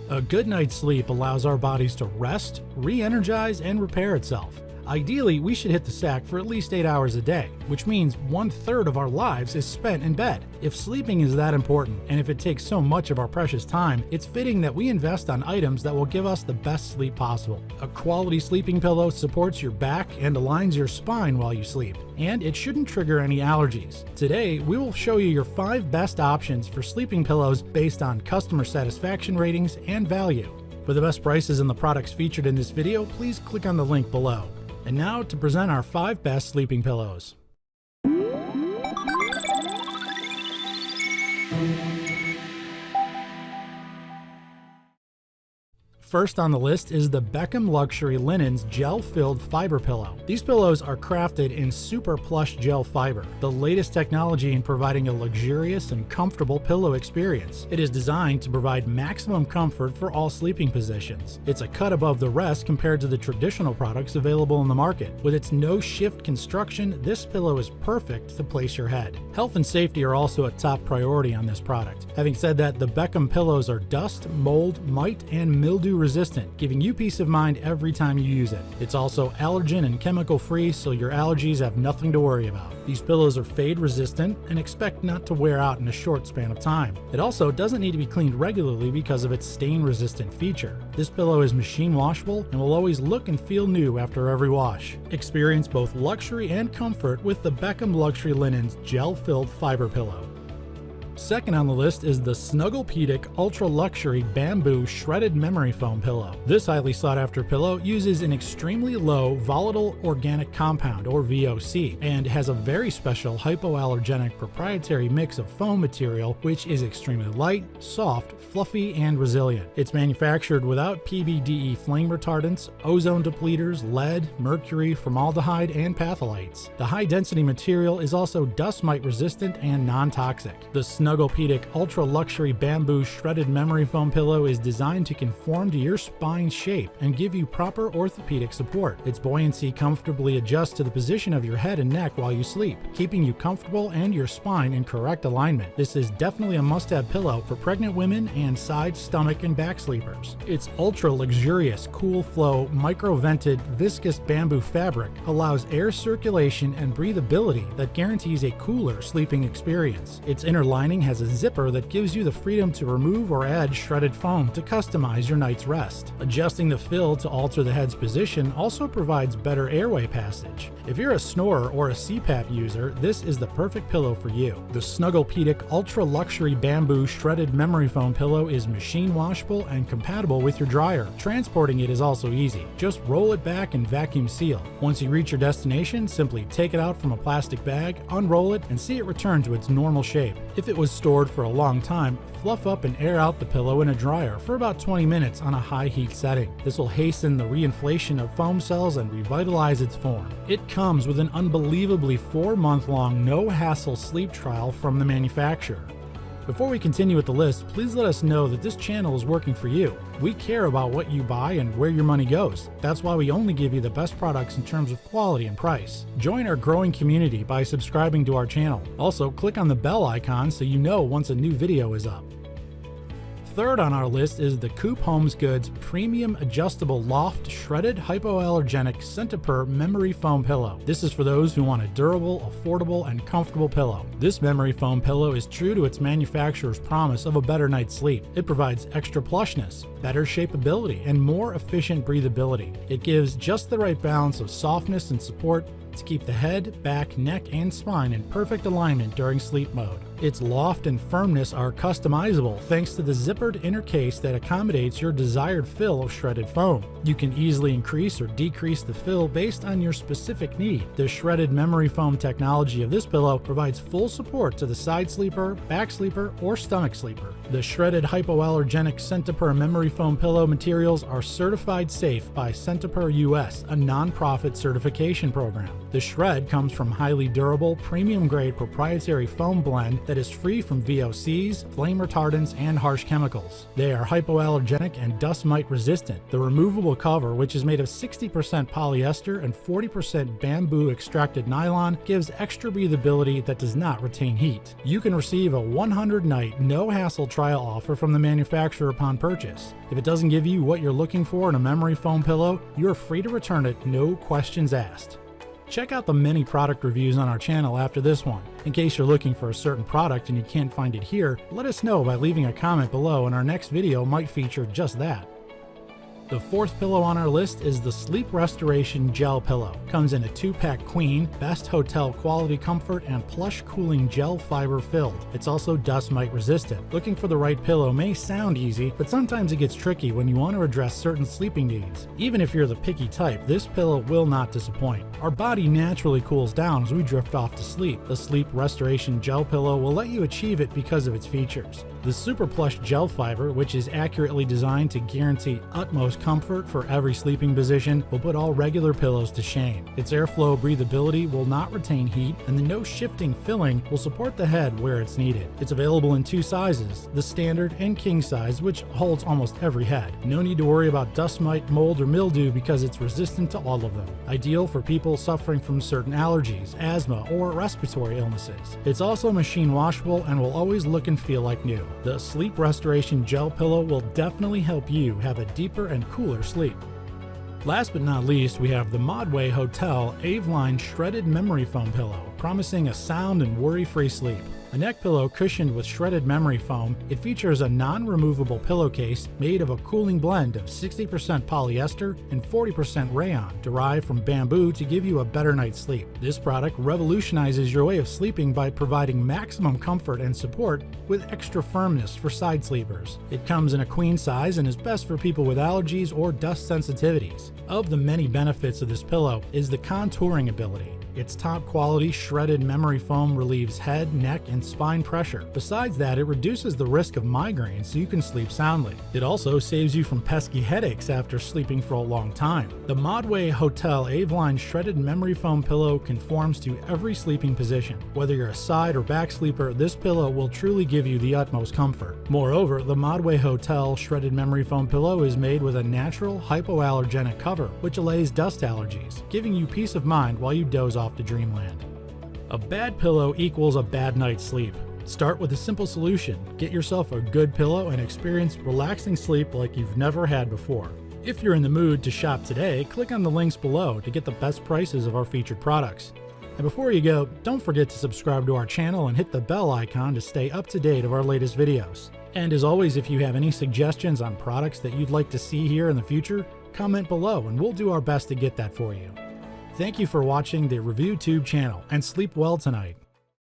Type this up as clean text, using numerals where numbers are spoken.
A good night's sleep allows our bodies to rest, re-energize, and repair itself. Ideally, we should hit the sack for at least 8 hours a day, which means 1/3 of our lives is spent in bed. If sleeping is that important, and if it takes so much of our precious time, it's fitting that we invest on items that will give us the best sleep possible. A quality sleeping pillow supports your back and aligns your spine while you sleep, and it shouldn't trigger any allergies. Today, we will show you your 5 best options for sleeping pillows based on customer satisfaction ratings and value. For the best prices and the products featured in this video, please click on the link below. And now to present our 5 best sleeping pillows. First on the list is the Beckham Luxury Linens Gel-Filled Fiber Pillow. These pillows are crafted in super plush gel fiber, the latest technology in providing a luxurious and comfortable pillow experience. It is designed to provide maximum comfort for all sleeping positions. It's a cut above the rest compared to the traditional products available in the market. With its no-shift construction, this pillow is perfect to place your head. Health and safety are also a top priority on this product. Having said that, the Beckham pillows are dust, mold, mite, and mildew resistant, giving you peace of mind every time you use it. It's also allergen and chemical free, so your allergies have nothing to worry about. These pillows are fade resistant and expect not to wear out in a short span of time. It also doesn't need to be cleaned regularly because of its stain resistant feature. This pillow is machine washable and will always look and feel new after every wash. Experience both luxury and comfort with the Beckham Luxury Linens Gel-Filled Fiber Pillow. Second on the list is the Snuggle-Pedic Ultra Luxury Bamboo Shredded Memory Foam Pillow. This highly sought after pillow uses an extremely low volatile organic compound, or VOC, and has a very special hypoallergenic proprietary mix of foam material which is extremely light, soft, fluffy, and resilient. It's manufactured without PBDE flame retardants, ozone depleters, lead, mercury, formaldehyde, and phthalates. The high-density material is also dust mite resistant and non-toxic. The Snuggle-Pedic Ultra Luxury Bamboo Shredded Memory Foam Pillow is designed to conform to your spine's shape and give you proper orthopedic support. Its buoyancy comfortably adjusts to the position of your head and neck while you sleep, keeping you comfortable and your spine in correct alignment. This is definitely a must-have pillow for pregnant women and side, stomach, and back sleepers. Its ultra-luxurious, cool-flow, micro-vented, viscous bamboo fabric allows air circulation and breathability that guarantees a cooler sleeping experience. Its inner lining has a zipper that gives you the freedom to remove or add shredded foam to customize your night's rest. Adjusting the fill to alter the head's position also provides better airway passage. If you're a snorer or a CPAP user, this is the perfect pillow for you. The Snuggle-Pedic Ultra Luxury Bamboo Shredded Memory Foam Pillow is machine washable and compatible with your dryer. Transporting it is also easy. Just roll it back and vacuum seal. Once you reach your destination, simply take it out from a plastic bag, unroll it, and see it return to its normal shape. If it was stored for a long time, fluff up and air out the pillow in a dryer for about 20 minutes on a high heat setting. This will hasten the reinflation of foam cells and revitalize its form. It comes with an unbelievably 4-month-long no-hassle sleep trial from the manufacturer. Before we continue with the list, please let us know that this channel is working for you. We care about what you buy and where your money goes. That's why we only give you the best products in terms of quality and price. Join our growing community by subscribing to our channel. Also, click on the bell icon so you know once a new video is up. Third on our list is the Coop Homes Goods Premium Adjustable Loft Shredded Hypoallergenic Centipur Memory Foam Pillow. This is for those who want a durable, affordable, and comfortable pillow. This memory foam pillow is true to its manufacturer's promise of a better night's sleep. It provides extra plushness, better shapeability, and more efficient breathability. It gives just the right balance of softness and support to keep the head, back, neck, and spine in perfect alignment during sleep mode. Its loft and firmness are customizable thanks to the zippered inner case that accommodates your desired fill of shredded foam. You can easily increase or decrease the fill based on your specific need. The shredded memory foam technology of this pillow provides full support to the side sleeper, back sleeper, or stomach sleeper. The shredded hypoallergenic Centipur memory foam pillow materials are certified safe by Centipur US, a non-profit certification program. The shred comes from highly durable, premium-grade proprietary foam blend that is free from VOCs, flame retardants, and harsh chemicals. They are hypoallergenic and dust mite resistant. The removable cover, which is made of 60% polyester and 40% bamboo extracted nylon, gives extra breathability that does not retain heat. You can receive a 100-night, no-hassle trial offer from the manufacturer upon purchase. If it doesn't give you what you're looking for in a memory foam pillow, you're free to return it, no questions asked. Check out the many product reviews on our channel after this one. In case you're looking for a certain product and you can't find it here, let us know by leaving a comment below and our next video might feature just that. The fourth pillow on our list is the Sleep Restoration Gel Pillow. Comes in a 2-pack queen, best hotel quality comfort, and plush cooling gel fiber filled. It's also dust mite resistant. Looking for the right pillow may sound easy, but sometimes it gets tricky when you want to address certain sleeping needs. Even if you're the picky type, this pillow will not disappoint. Our body naturally cools down as we drift off to sleep. The Sleep Restoration Gel Pillow will let you achieve it because of its features. The super plush gel fiber, which is accurately designed to guarantee utmost comfort for every sleeping position, will put all regular pillows to shame. Its airflow breathability will not retain heat, and the no shifting filling will support the head where it's needed. It's available in 2 sizes, the standard and king size, which holds almost every head. No need to worry about dust mite, mold, or mildew because it's resistant to all of them. Ideal for people suffering from certain allergies, asthma, or respiratory illnesses. It's also machine washable and will always look and feel like new. The Sleep Restoration Gel Pillow will definitely help you have a deeper and cooler sleep. Last but not least, we have the Modway Hotel Aveline Shredded Memory Foam Pillow, promising a sound and worry-free sleep. A neck pillow cushioned with shredded memory foam, it features a non-removable pillowcase made of a cooling blend of 60% polyester and 40% rayon, derived from bamboo to give you a better night's sleep. This product revolutionizes your way of sleeping by providing maximum comfort and support with extra firmness for side sleepers. It comes in a queen size and is best for people with allergies or dust sensitivities. Of the many benefits of this pillow is the contouring ability. Its top quality shredded memory foam relieves head, neck, and spine pressure. Besides that, it reduces the risk of migraines so you can sleep soundly. It also saves you from pesky headaches after sleeping for a long time. The Modway Hotel Aveline Shredded Memory Foam Pillow conforms to every sleeping position. Whether you're a side or back sleeper, this pillow will truly give you the utmost comfort. Moreover, the Modway Hotel Shredded Memory Foam Pillow is made with a natural hypoallergenic cover, which allays dust allergies, giving you peace of mind while you doze off to dreamland. A bad pillow equals a bad night's sleep. Start with a simple solution. Get yourself a good pillow and experience relaxing sleep like you've never had before. If you're in the mood to shop today, click on the links below to get the best prices of our featured products. And before you go, don't forget to subscribe to our channel and hit the bell icon to stay up to date of our latest videos. And as always, if you have any suggestions on products that you'd like to see here in the future, comment below and we'll do our best to get that for you. Thank you for watching the ReviewTube channel, and sleep well tonight.